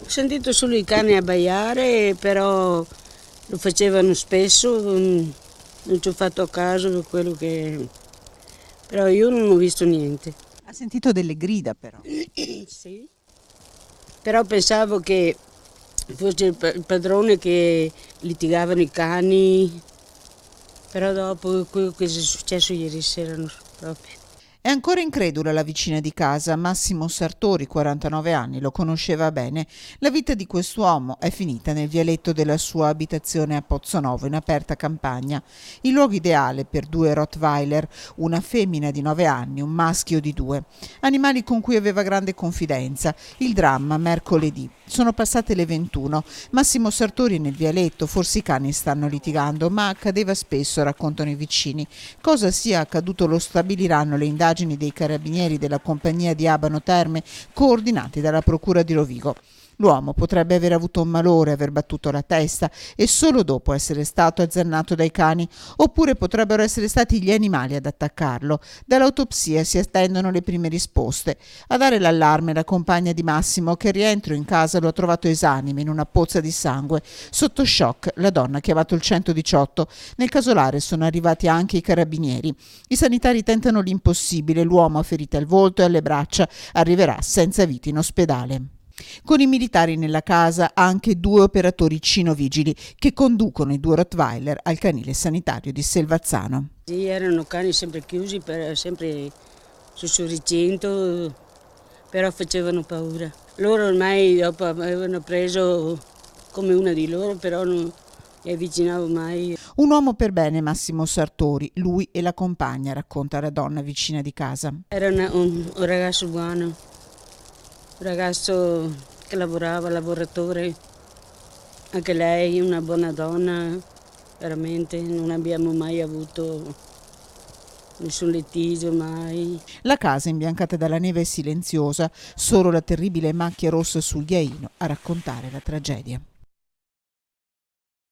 Ho sentito solo i cani abbaiare, però lo facevano spesso, non ci ho fatto caso per quello che... Però io non ho visto niente. Ha sentito delle grida però. Sì. Però pensavo che fosse il padrone che litigavano i cani, però dopo quello che è successo ieri sera non so proprio. È ancora incredula la vicina di casa, Massimo Sartori, 49 anni, lo conosceva bene. La vita di quest'uomo è finita nel vialetto della sua abitazione a Pozzonovo, in aperta campagna. Il luogo ideale per 2 Rottweiler, una femmina di 9 anni, un maschio di 2. Animali con cui aveva grande confidenza. Il dramma, mercoledì. Sono passate le 21. Massimo Sartori nel vialetto, forse i cani stanno litigando, ma accadeva spesso, raccontano i vicini. Cosa sia accaduto lo stabiliranno le indagini dei carabinieri della compagnia di Abano Terme, coordinati dalla procura di Rovigo. L'uomo potrebbe aver avuto un malore, aver battuto la testa e solo dopo essere stato azzannato dai cani, oppure potrebbero essere stati gli animali ad attaccarlo. Dall'autopsia si attendono le prime risposte. A dare l'allarme la compagna di Massimo, che al rientro in casa lo ha trovato esanime in una pozza di sangue. Sotto shock la donna ha chiamato il 118. Nel casolare sono arrivati anche i carabinieri. I sanitari tentano l'impossibile, l'uomo ha ferite al volto e alle braccia, arriverà senza vita in ospedale. Con i militari nella casa anche 2 operatori cinovigili che conducono i 2 Rottweiler al canile sanitario di Selvazzano. Sì, erano cani sempre chiusi, sempre sussurricento, però facevano paura. Loro ormai dopo avevano preso come una di loro, però non mi avvicinavo mai. Un uomo per bene, Massimo Sartori, lui e la compagna, racconta la donna vicina di casa. Era un ragazzo buono. Un ragazzo che lavorava, lavoratore, anche lei una buona donna, veramente non abbiamo mai avuto nessun litigio, mai. La casa imbiancata dalla neve è silenziosa, solo la terribile macchia rossa sul ghiaino a raccontare la tragedia.